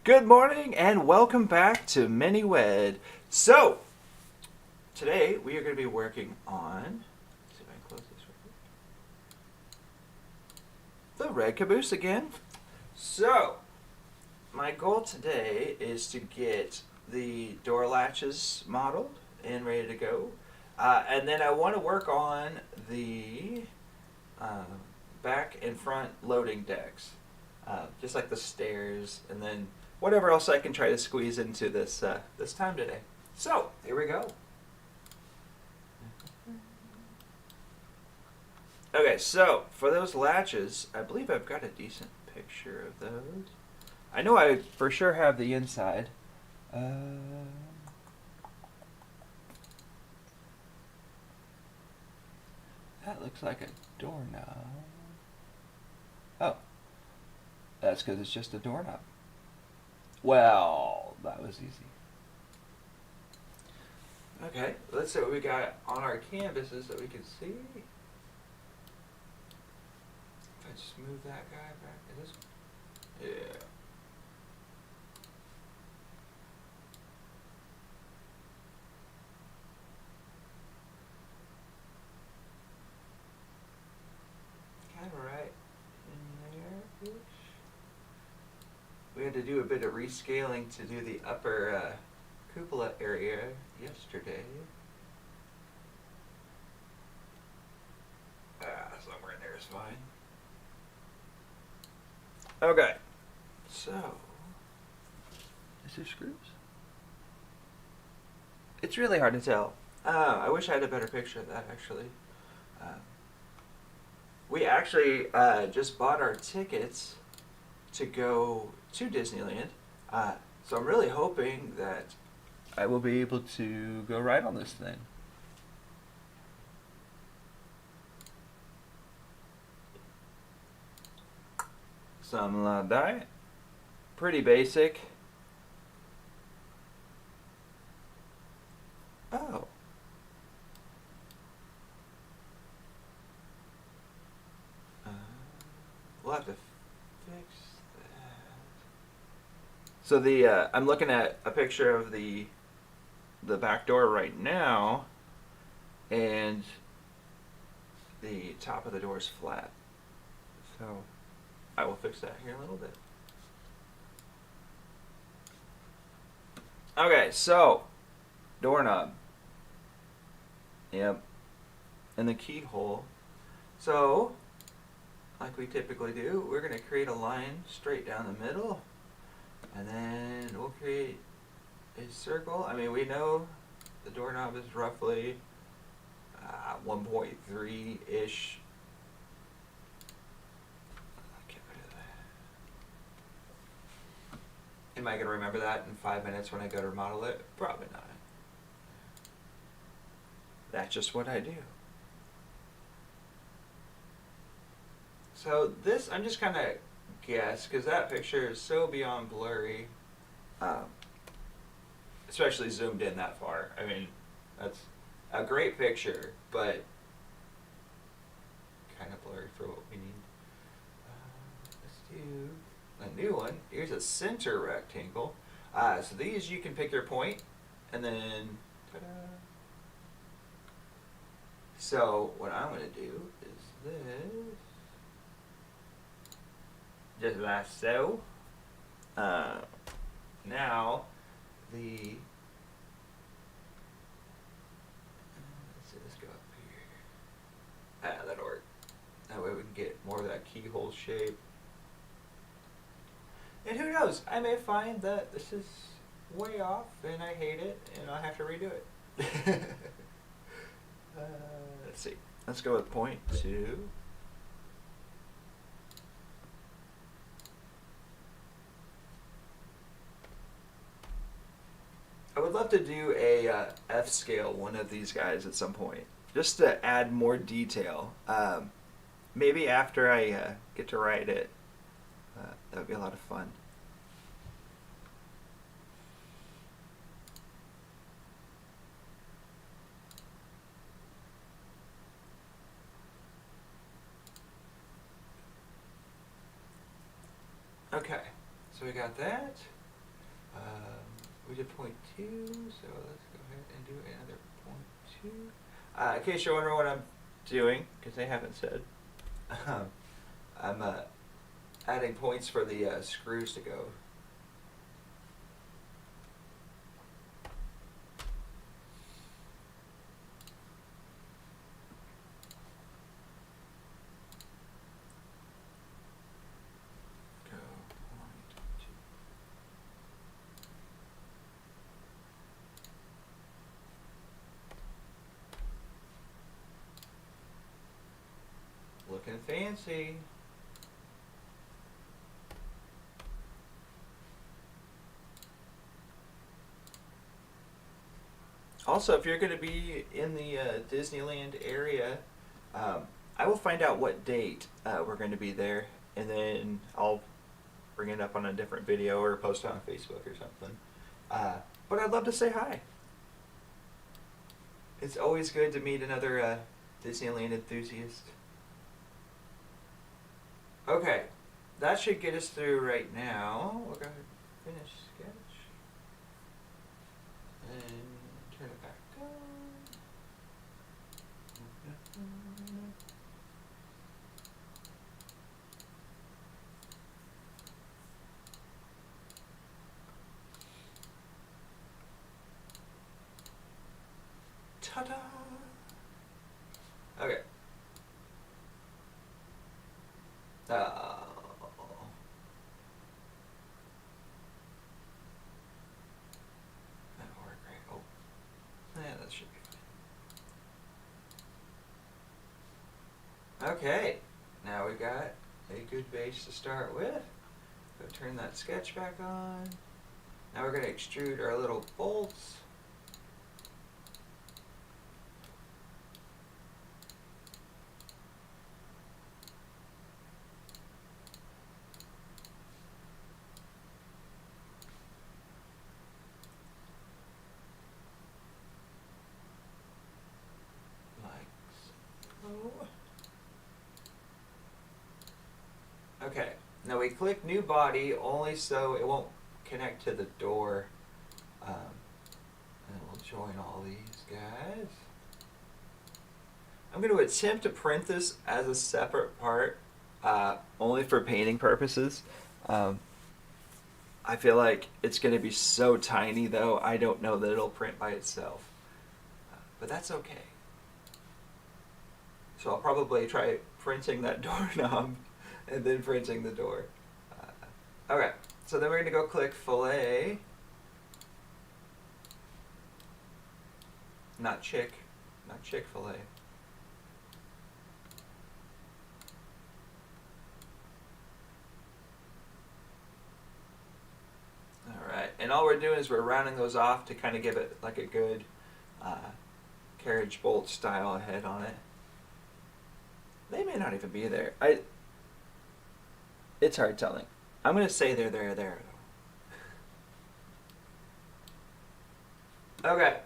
Good morning and welcome back to Mini Wed. So, today we are going to be working on, let's see if I can close this real quick, the red caboose again. So, my goal today is to get the door latches modeled and ready to go. And then I want to work on the uh, back and front loading decks, just like the stairs, and then whatever else I can try to squeeze into this time today. So here we go. Okay, so for those latches, I believe I've got a decent picture of those. I know I for sure have the inside. That looks like a doorknob. Oh, that's because it's just a doorknob. Well, that was easy. Okay, let's see what we got on our canvases that we can see. If I just move that guy back to this one. Yeah. Kind of right in there. We had to do a bit of rescaling to do the upper cupola area yesterday. Somewhere in there is fine. Okay, so is there screws? It's really hard to tell. I wish I had a better picture of that actually. We actually just bought our tickets to go to Disneyland, so I'm really hoping that I will be able to go ride on this thing. Some diet, pretty basic. Oh. We'll have to fix that. So I'm looking at a picture of the back door right now, and the top of the door is flat. So I will fix that here in a little bit. Okay, so doorknob. Yep. And the keyhole. So, like we typically do, we're going to create a line straight down the middle, and then we'll create a circle. I mean, we know the doorknob is roughly 1.3-ish. Get rid of that. Am I going to remember that in 5 minutes when I go to remodel it? Probably not. That's just what I do. So this, I'm just kind of guess, because that picture is so beyond blurry, especially zoomed in that far. I mean, that's a great picture, but kind of blurry for what we need. Let's do a new one. Here's a center rectangle. So these, you can pick your point, and then, ta-da. So what I'm going to do is this. Just like so. Now, let's see, let's go up here. That'll work. That way we can get more of that keyhole shape. And who knows, I may find that this is way off and I hate it and I'll have to redo it. Let's see. Let's go with 0.2. I would love to do a F scale one of these guys at some point, just to add more detail. Maybe after I get to ride it, that would be a lot of fun. Okay, so we got that. We did 0.2, so let's go ahead and do another 0.2. In case you're wondering what I'm doing, because they haven't said, I'm adding points for the screws to go. Looking fancy. Also, if you're going to be in the Disneyland area, I will find out what date we're going to be there, and then I'll bring it up on a different video or post it on Facebook or something. But I'd love to say hi. It's always good to meet another Disneyland enthusiast. Okay, that should get us through right now. We'll go ahead and finish sketch. And turn it back on. Ta-da! Okay. That'll work, right? Oh, yeah, that should be fine. Okay, now we got a good base to start with. Go turn that sketch back on. Now we're going to extrude our little bolts. Okay, now we click new body only so it won't connect to the door. And we'll join all these guys. I'm going to attempt to print this as a separate part, only for painting purposes. I feel like it's going to be so tiny though, I don't know that it'll print by itself. But that's okay. So I'll probably try printing that doorknob and then printing the door. Okay, so then we're going to go click fillet. Not Chick-fil-A. Alright, and all we're doing is we're rounding those off to kind of give it like a good carriage bolt style head on it. They may not even be there. It's hard telling. I'm going to say they're there though. Okay.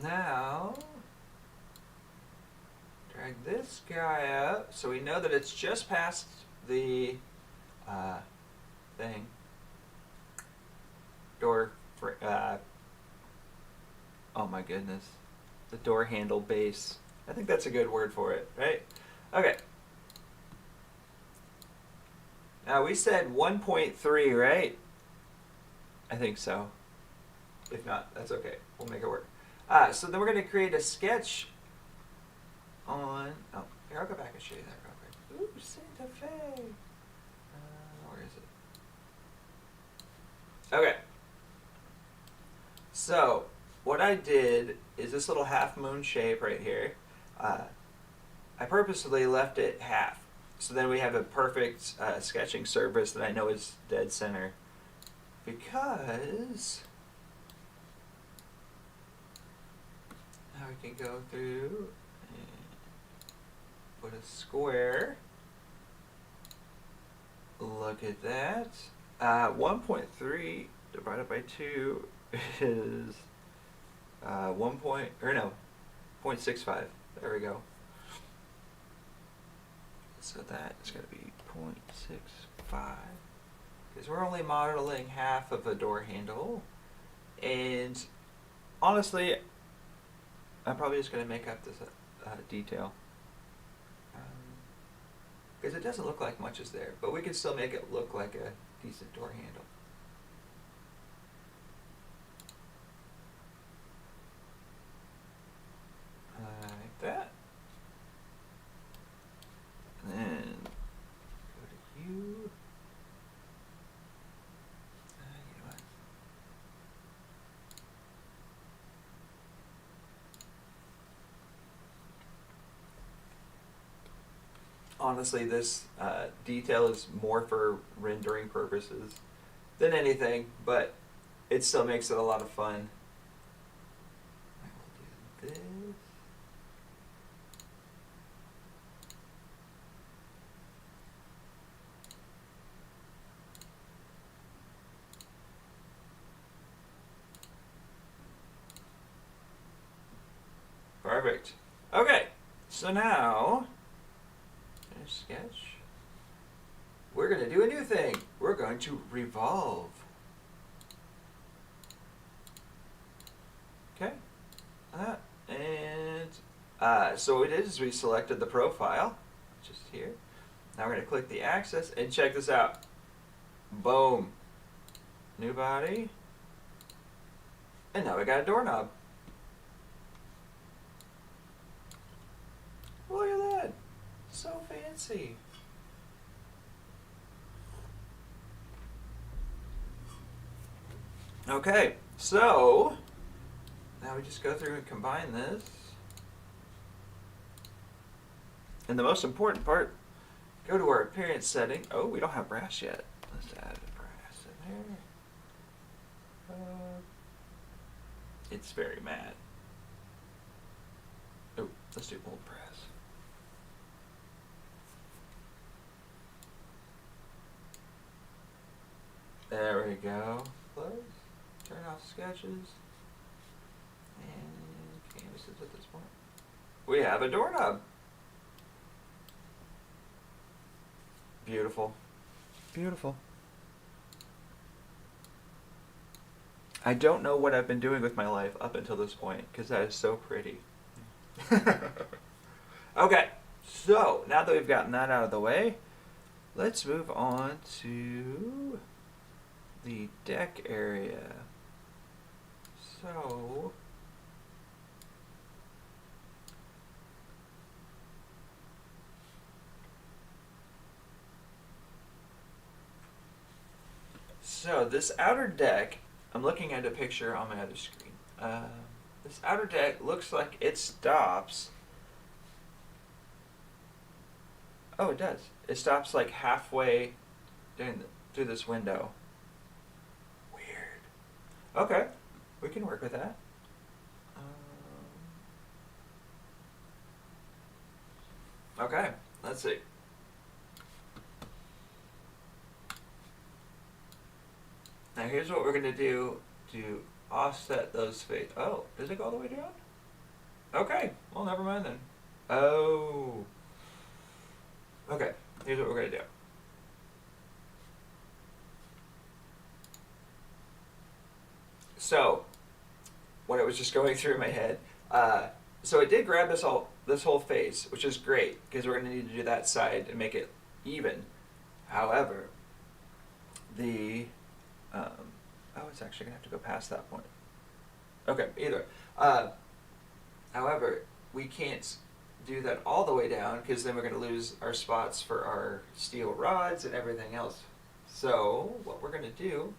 Now, drag this guy up so we know that it's just past the thing. Door, oh my goodness. The door handle base. I think that's a good word for it, right? Okay. Now we said 1.3, right? I think so. If not, that's okay. We'll make it work. So then we're going to create a sketch on... Oh, here, I'll go back and show you that real quick. Ooh, Santa Fe. Where is it? Okay. So, what I did is this little half moon shape right here. I purposely left it half. So then we have a perfect sketching surface that I know is dead center. Because now we can go through and put a square. Look at that. 1.3 divided by 2 is 0.65. There we go. So that is going to be 0.65. because we're only modeling half of a door handle. And honestly, I'm probably just going to make up this detail. Because it doesn't look like much is there, but we can still make it look like a decent door handle. Like that. And then go to you. You know what? Honestly, this detail is more for rendering purposes than anything, but it still makes it a lot of fun. I will do this. Perfect. Okay, so now, sketch. We're going to do a new thing. We're going to revolve. Okay. So what we did is we selected the profile, just here. Now we're going to click the axis and check this out. Boom. New body. And now we got a doorknob. Look at that. So fancy. Okay, so now we just go through and combine this. And the most important part, go to our appearance setting. Oh, we don't have brass yet. Let's add a brass in there. It's very matte. Oh, let's do old brass. There we go. Close. Turn off sketches. And canvases at this point. We have a doorknob. Beautiful. Beautiful. I don't know what I've been doing with my life up until this point, because that is so pretty. Okay, so now that we've gotten that out of the way, let's move on to the deck area. So this outer deck, I'm looking at a picture on my other screen. This outer deck looks like it stops. Oh, it does. It stops like halfway through this window. Weird. Okay, we can work with that. Okay, let's see. Now here's what we're going to do to offset those faces. Oh, does it go all the way down? Okay, well never mind then. Oh. Okay, here's what we're going to do. So, when it was just going through my head, so it did grab this whole face, which is great, because we're going to need to do that side and make it even. However, it's actually going to have to go past that point. Okay, either. However, we can't do that all the way down, because then we're going to lose our spots for our steel rods and everything else. So, what we're going to do,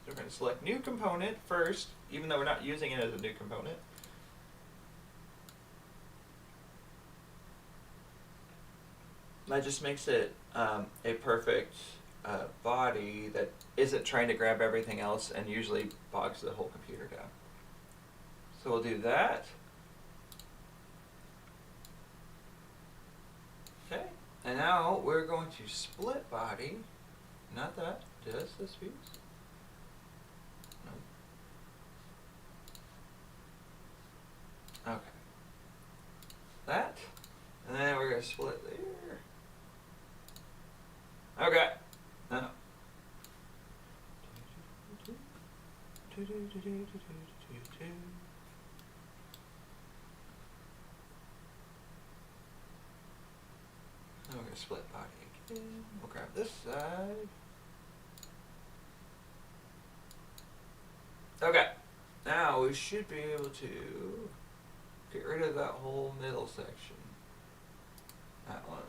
we're going to select new component first, even though we're not using it as a new component. That just makes it a perfect body that isn't trying to grab everything else and usually bogs the whole computer down. So we'll do that. Okay, and now we're going to split body. Not that, just this piece. No. Okay. That, and then we're going to split there. Okay. No. We're going to split body again. We'll grab this side. Okay. Now we should be able to get rid of that whole middle section. That one.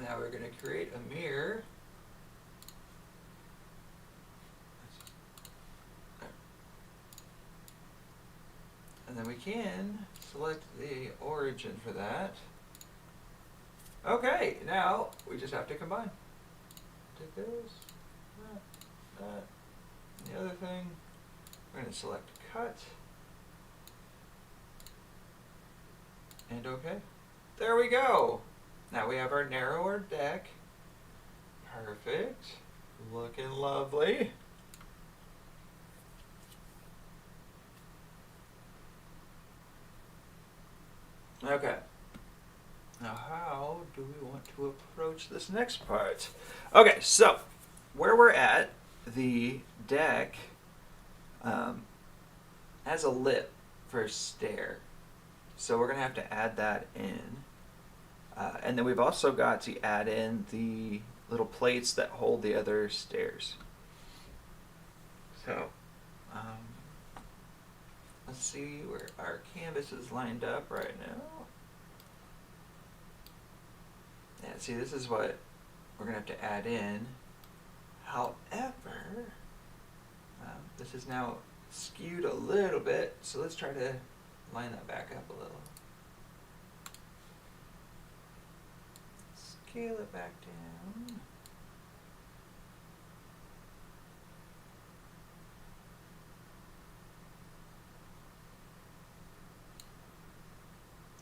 Now we're going to create a mirror. And then we can select the origin for that. Okay, now we just have to combine. Take this, that, and the other thing. We're going to select cut. And okay. There we go. Now we have our narrower deck. Perfect. Looking lovely. Okay. Now how do we want to approach this next part? Okay, so where we're at, the deck has a lip for a stair. So we're going to have to add that in. And then we've also got to add in the little plates that hold the other stairs. So let's see where our canvas is lined up right now. Yeah, see, this is what we're going to have to add in. However, this is now skewed a little bit, so let's try to line that back up a little. Scale it back down.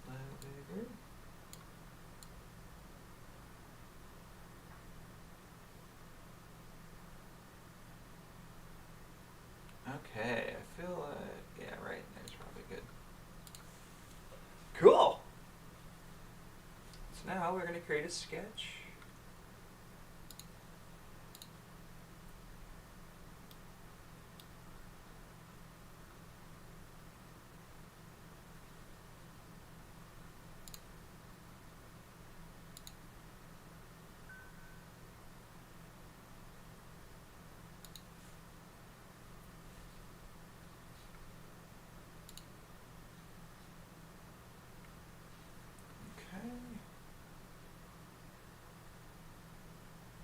A little bigger. Okay, I feel like, yeah, right there's probably good. Cool! So now we're going to create a sketch.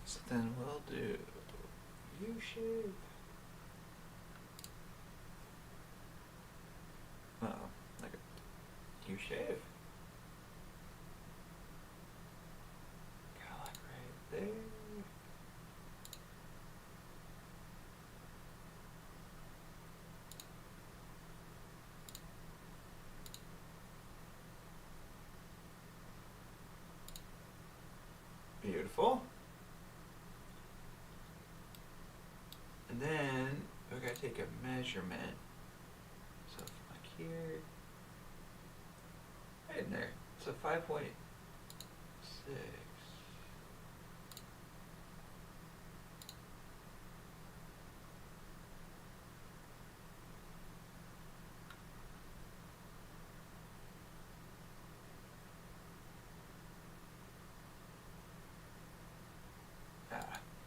So then we'll do U-shape. Well, like a U-shape. Kind of like right there. Beautiful. And then we're going to take a measurement. So like here, right in there. So 5.6.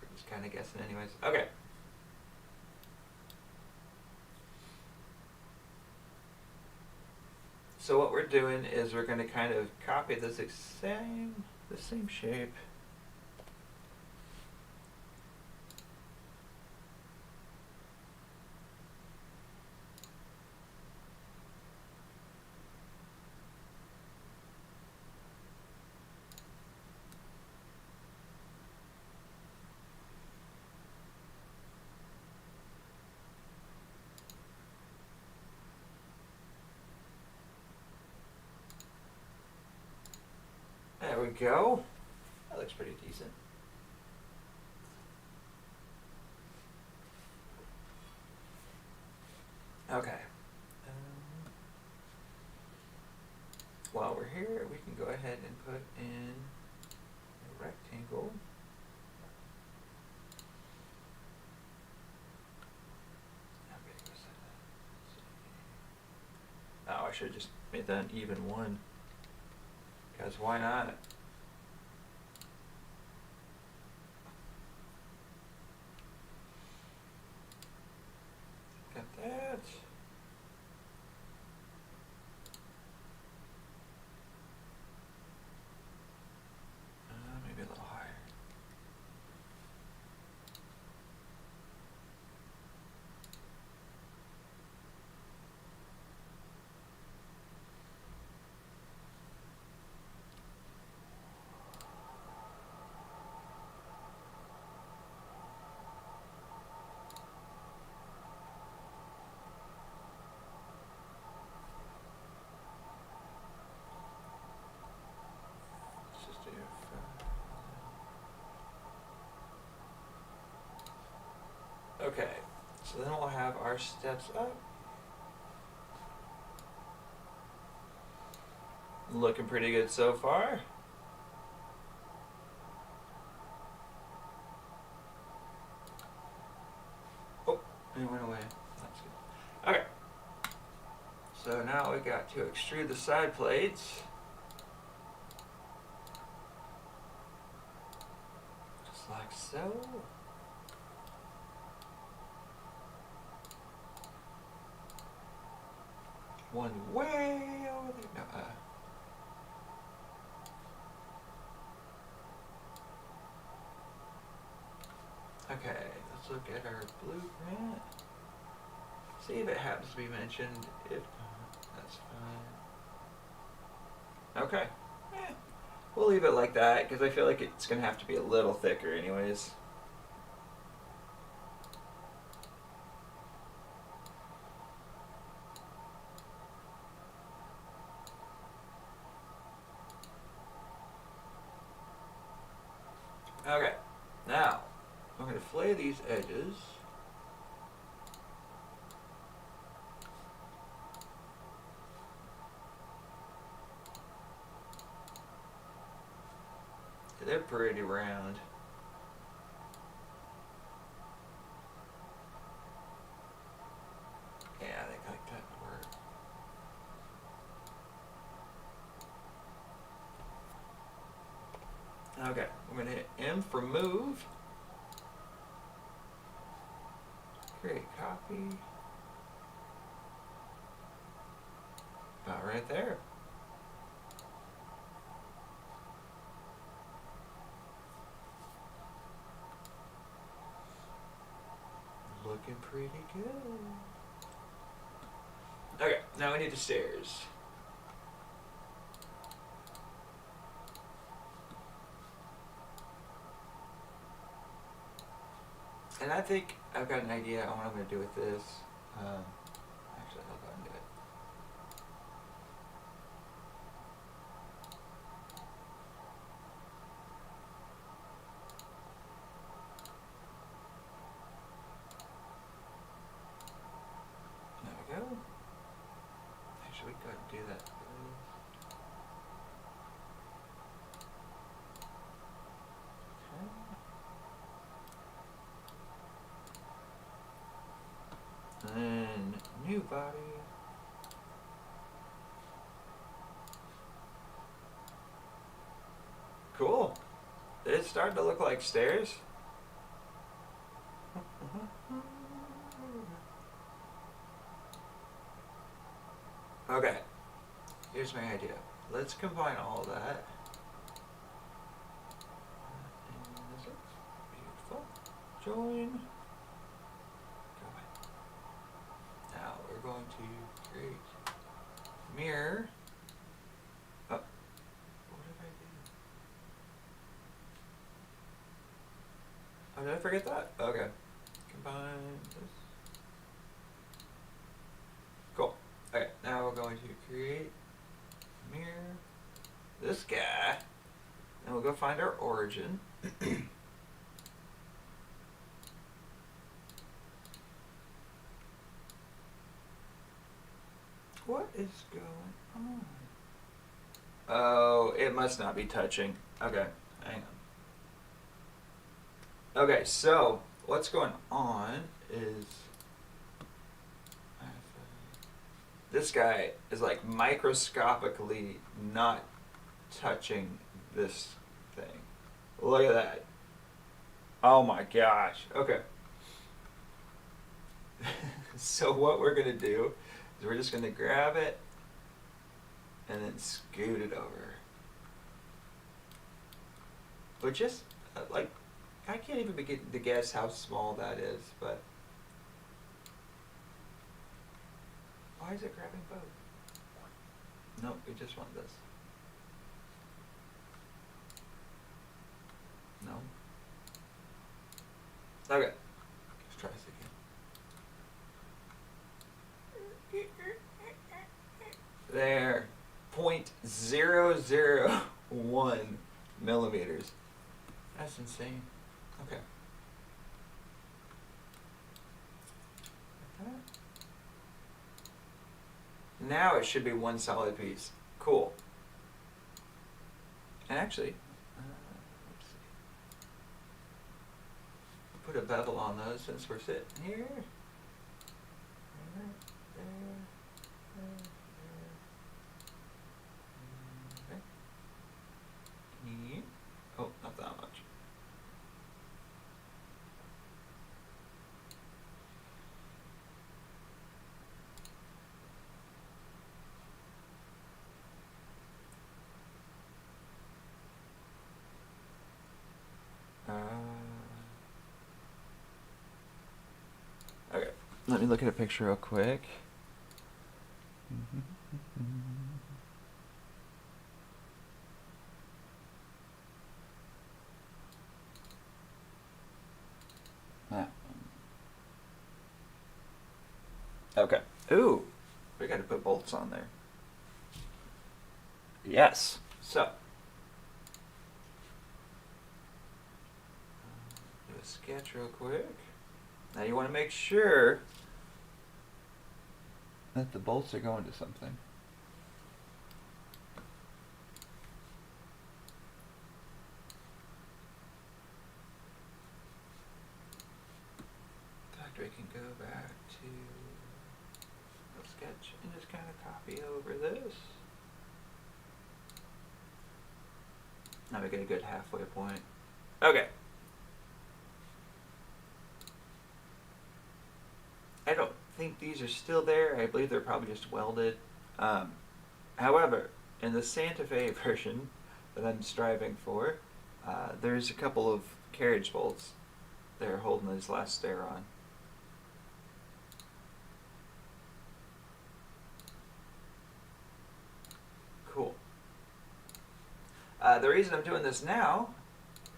We're just kind of guessing anyways. Okay. So what we're doing is we're going to kind of copy the same shape. There we go. That looks pretty decent. Okay. While we're here, we can go ahead and put in a rectangle. should have just made that an even 1. Because why not? Got that. Maybe a little higher. Okay, so then we'll have our steps up. Looking pretty good so far. Oh, it went away. That's good. Okay. So now we got to extrude the side plates. Just like so. One way over there. No, okay, let's look at our blueprint. See if it happens to be mentioned. If not, that's fine. Okay. Yeah. We'll leave it like that because I feel like it's going to have to be a little thicker anyways. Okay, now I'm going to fillet these edges. They're pretty round. Yeah, I think like that would work. Okay, I'm going to hit M for move. Create copy. About right there. Looking pretty good. Okay, now we need the stairs. And I think I've got an idea on what I'm going to do with this. Actually, I'll go ahead and do it. There we go. Actually, we go ahead and do that. And new body. Cool. It's starting to look like stairs. Okay. Here's my idea. Let's combine all of that. Beautiful. Join. Now we're going to create mirror. Oh, what did I do? Oh, did I forget that? Okay. Combine this. Cool. Okay, now we're going to create mirror. This guy. And we'll go find our origin. What is going on? Oh, it must not be touching. Okay, hang on. Okay, so what's going on is this guy is like microscopically not touching this thing. Look at that. Oh my gosh. Okay. So what we're going to do is we're just going to grab it and then scoot it over. But just, like, I can't even begin to guess how small that is, but... Why is it grabbing both? Nope, we just want this. No. Okay. Let's try this again. There. 0.001 millimeters. That's insane. Okay. Like that. Now it should be one solid piece. Cool. And actually, let's see. Put a bevel on those since we're sitting here. Okay. Oh, not that much. Okay, let me look at a picture real quick. That one. Okay. Ooh, we got to put bolts on there. Yes. So. Do a sketch real quick. Now you want to make sure that the bolts are going to something. In fact, we can go back to the sketch and just kind of copy over this. Now we get a good halfway point. Okay. I don't think these are still there. I believe they're probably just welded. However, in the Santa Fe version that I'm striving for, there's a couple of carriage bolts that are holding this last stair on. Cool. The reason I'm doing this now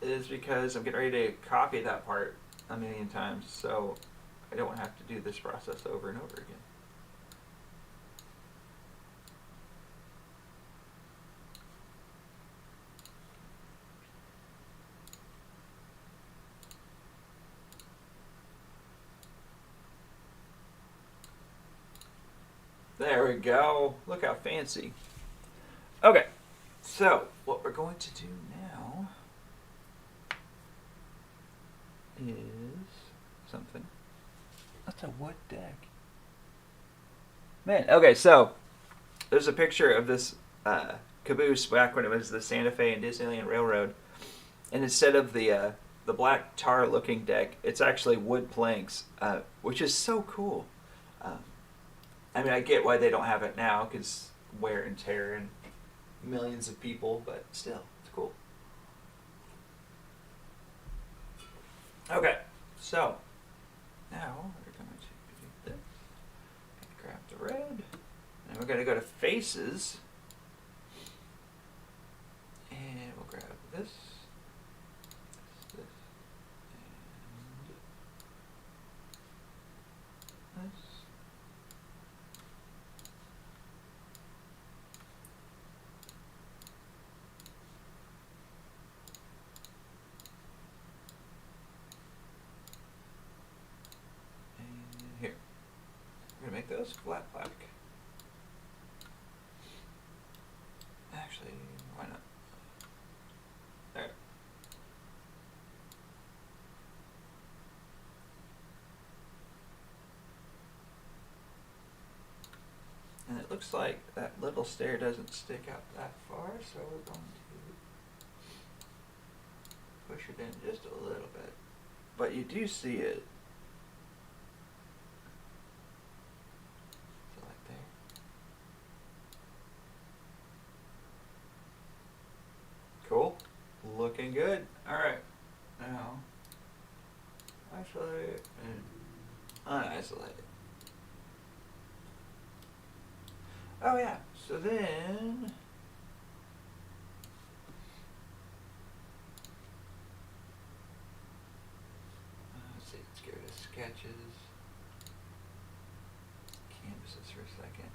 is because I'm getting ready to copy that part a million times, so I don't have to do this process over and over again. There we go. Look how fancy. Okay, so what we're going to do now is something. That's a wood deck. Man, okay, so there's a picture of this caboose back when it was the Santa Fe and Disneyland Railroad, and instead of the black tar looking deck, it's actually wood planks, which is so cool. I mean, I get why they don't have it now, because wear and tear and millions of people, but still, it's cool. Okay, so now we're going to do this. Grab the red, and we're going to go to faces, and we'll grab this, and this. Here. We're going to make those flat black. Actually, why not? There. And looks like that little stair doesn't stick out that far, so we're going to push it in just a little bit. But you do see it. So like there. Cool. Looking good. Alright. Now, isolate and unisolate. Oh yeah, so then let's see, let's go to sketches, canvases for a second.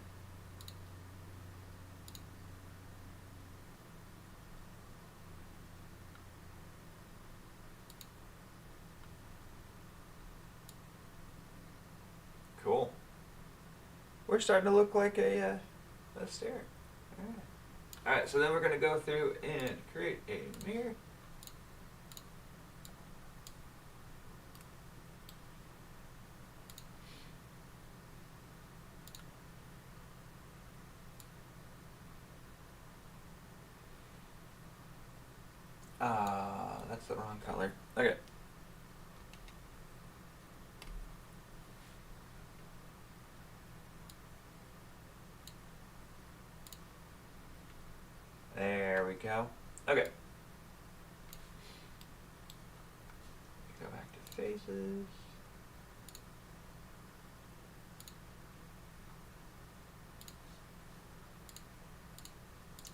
Cool. We're starting to look like a stair. Alright, so then we're going to go through and create a mirror. That's the wrong color. Okay. There we go. Okay. Go back to faces.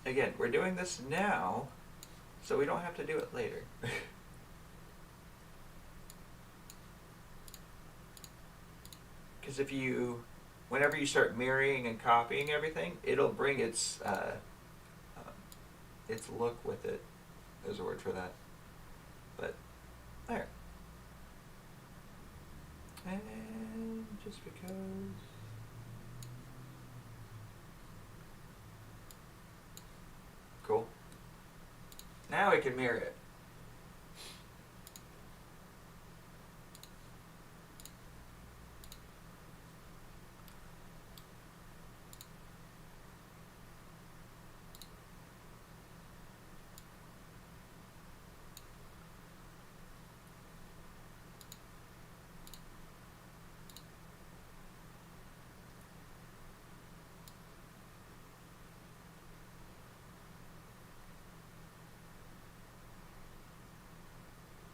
Again, we're doing this now, so we don't have to do it later. Because whenever you start mirroring and copying everything, it'll bring its look with it. There's a word for that. But, there. And just because... Cool. Now we can mirror it.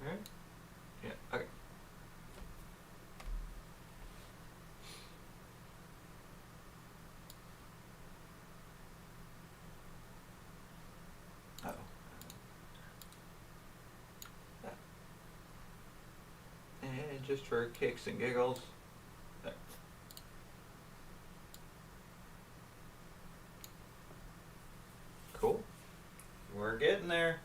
Right? Yeah, okay. Uh-oh. And just for kicks and giggles. There. Cool. We're getting there.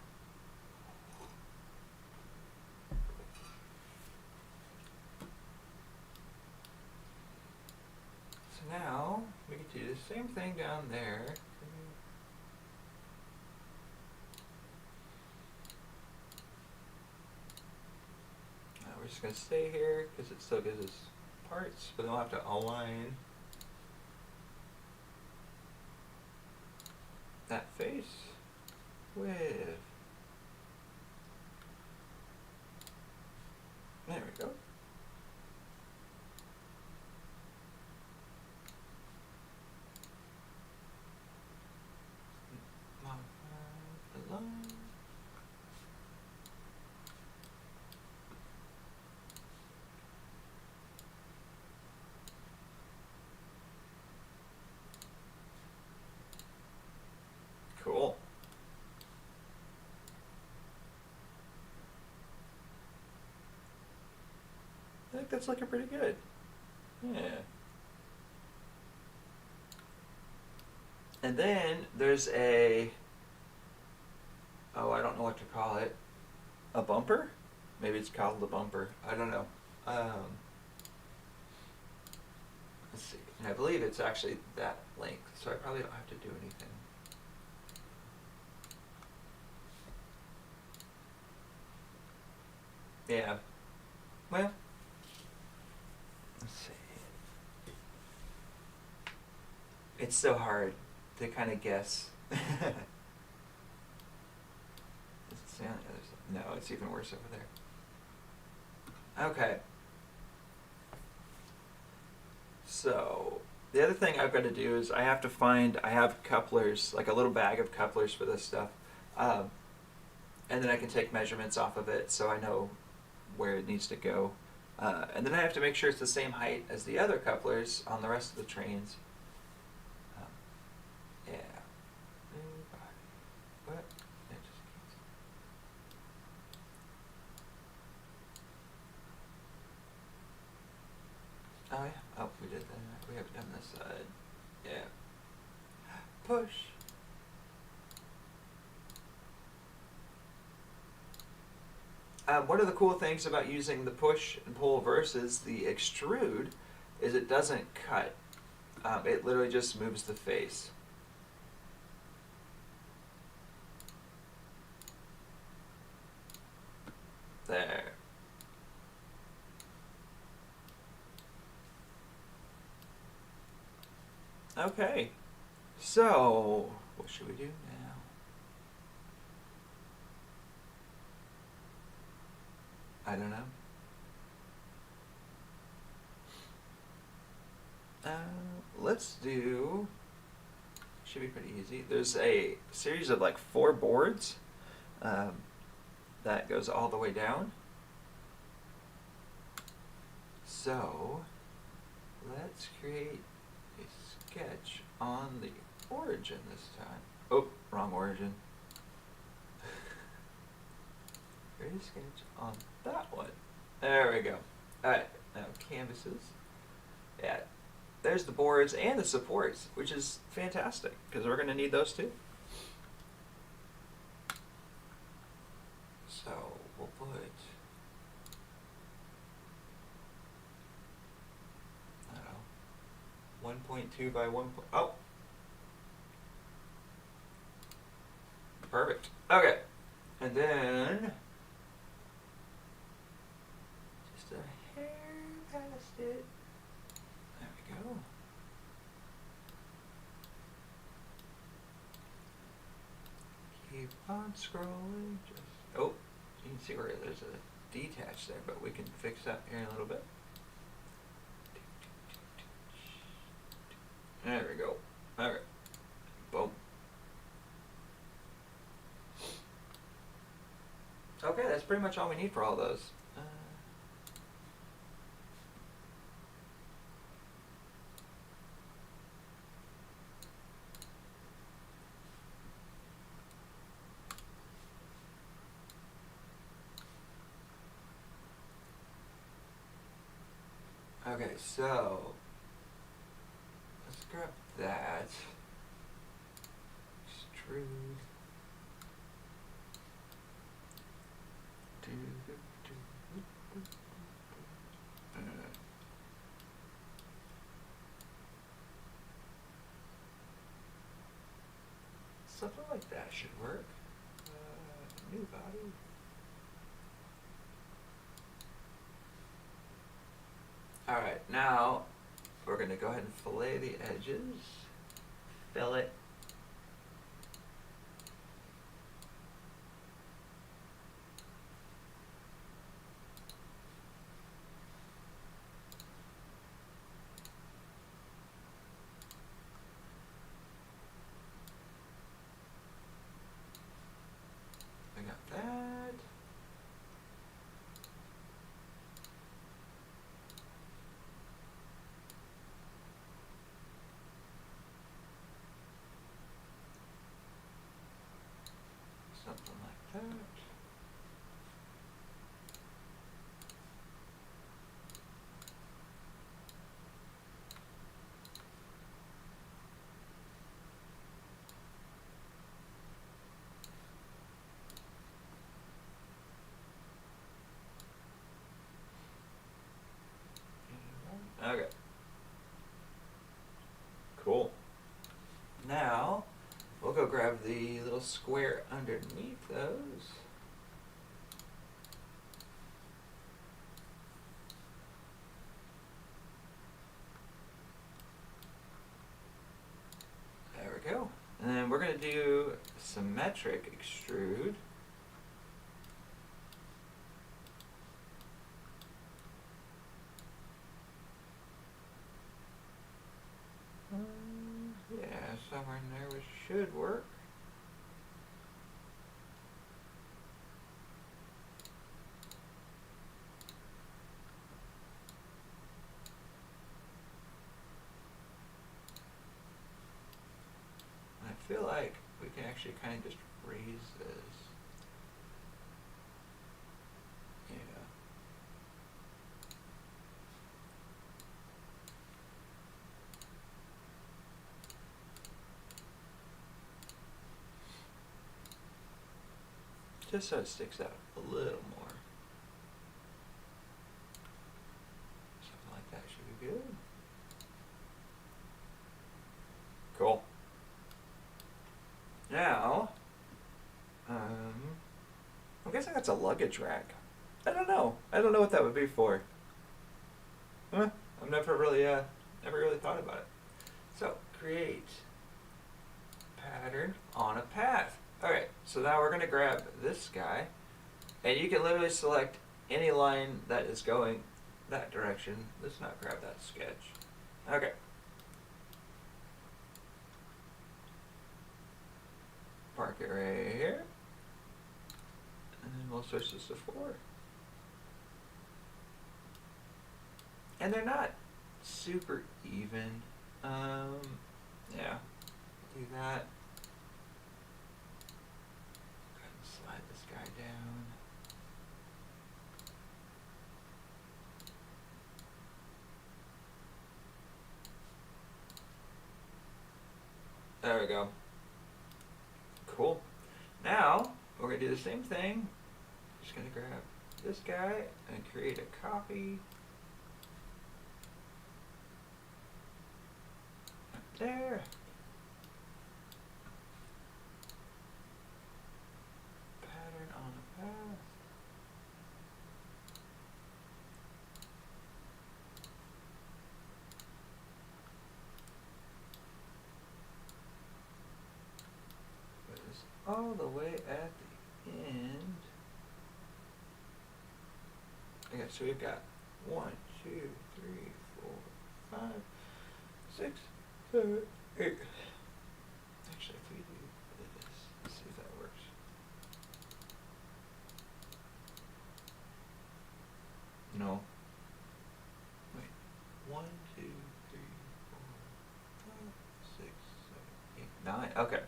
So now we can do the same thing down there. We're just going to stay here because it still gives us parts, but then we'll have to align that face with... There we go. Modify the line. Cool. I think that's looking pretty good. Yeah. And then there's a, oh, I don't know what to call it. A bumper? Maybe it's called the bumper. I don't know. Let's see. And I believe it's actually that length, so I probably don't have to do anything. Yeah. Well, let's see. It's so hard to kind of guess. Does it say on the other side? No, it's even worse over there. Okay. So the other thing I've got to do is I have couplers, like a little bag of couplers for this stuff. And then I can take measurements off of it so I know where it needs to go. And then I have to make sure it's the same height as the other couplers on the rest of the trains. Yeah. What? It just keeps... Oh yeah. Oh, we did that. We haven't done this side. Yeah. Push. One of the cool things about using the push and pull versus the extrude is it doesn't cut. It literally just moves the face. There. Okay. So, what should we do now? I don't know. Let's do, should be pretty easy. There's a series of like 4 boards that goes all the way down. So let's create a sketch on the origin this time. Oh, wrong origin. Create a sketch on that one. There we go. Alright, now canvases. Yeah, there's the boards and the supports, which is fantastic because we're going to need those too. So we'll put 1.2 by 1. Oh, perfect. Okay, and then just a hair past it. There we go. Keep on scrolling. Just oh, you can see where there's a detach there, but we can fix that here in a little bit. There we go. Alright. Boom. Okay, that's pretty much all we need for all those. Okay, so let's grab that. Extrude. Something like that should work. New body. Alright, now we're going to go ahead and fillet the edges. Fillet. I got that. Something like that. Okay. Cool. Now, we'll go grab the little square underneath those. do symmetric extrude. Yeah, somewhere in there we should work. I feel like we can actually kind of just raise this. Yeah. Just so it sticks out a little more. Something like that should be good. Cool. Now, I'm guessing that's a luggage rack. I don't know. I don't know what that would be for. I've never really thought about it. So, create pattern on a path. Alright, so now we're going to grab this guy, and you can literally select any line that is going that direction. Let's not grab that sketch. Okay. Park it right here. And then we'll switch this to 4. And they're not super even. Yeah. Do that. Go ahead and slide this guy down. There we go. Cool. Now, we're going to do the same thing. Just going to grab this guy and create a copy. Up there. Pattern on a path. Put this all the way at the end. Okay, so we've got 1, 2, 3, 4, 5, 6, 7, 8. Actually, if we do this, let's see if that works. No. Wait. 1, 2, 3, 4, 5, 6, 7, 8, 9. Okay.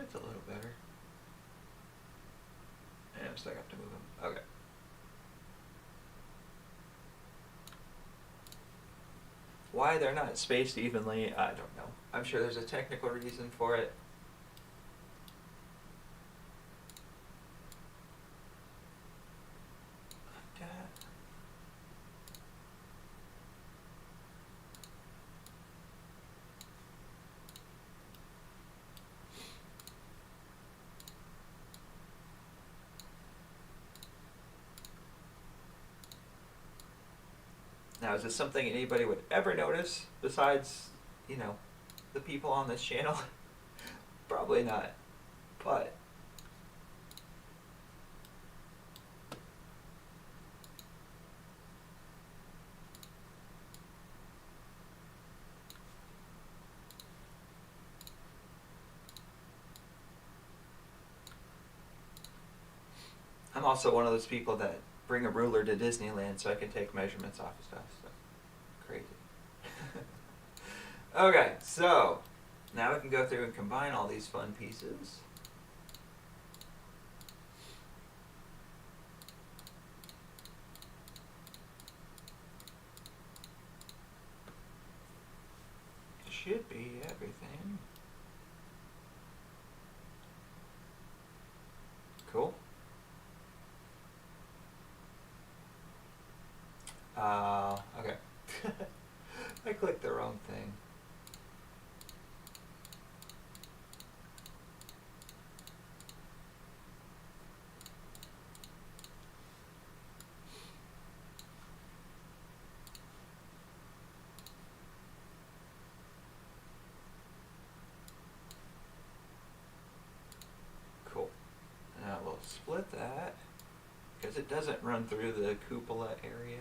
It's a little better. And I'm stuck up to move them. Okay. Why they're not spaced evenly, I don't know. I'm sure there's a technical reason for it. Now, is this something anybody would ever notice besides, you know, the people on this channel? Probably not. But I'm also one of those people that bring a ruler to Disneyland so I can take measurements off of stuff. So crazy. Okay, so now we can go through and combine all these fun pieces. Should be everything. Cool. Okay. I clicked the wrong thing. because it doesn't run through the cupola area.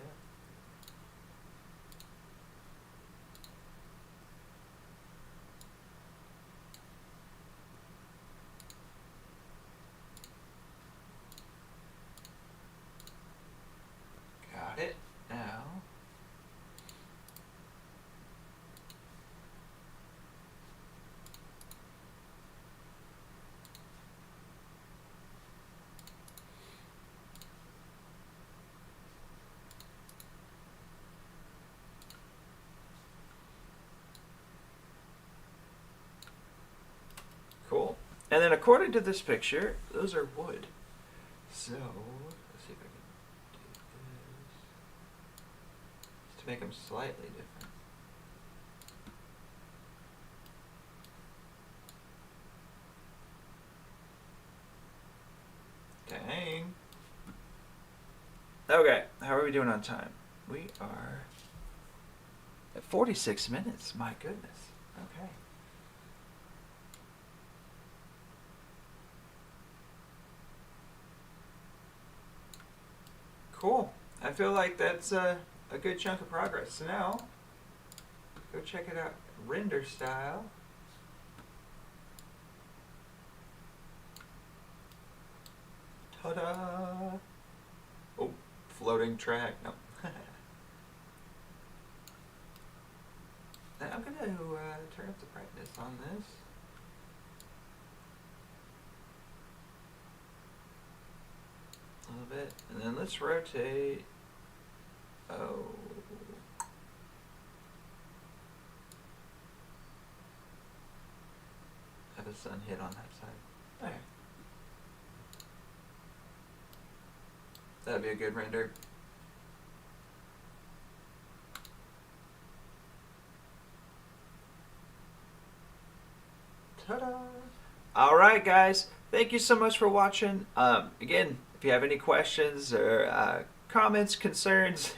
Got it. Now. Cool. And then according to this picture, those are wood. So, let's see if I can do this. Just to make them slightly different. Dang. Okay, how are we doing on time? We are at 46 minutes. My goodness. Okay. Cool. I feel like that's a good chunk of progress. So now, go check it out. Render style. Ta-da! Oh, floating track. No. Now I'm going to turn up the brightness on this. A little bit. And then let's rotate. Oh. Have the sun hit on that side. There. That'd be a good render. Ta-da! All right, guys. Thank you so much for watching. Again, if you have any questions or comments, concerns,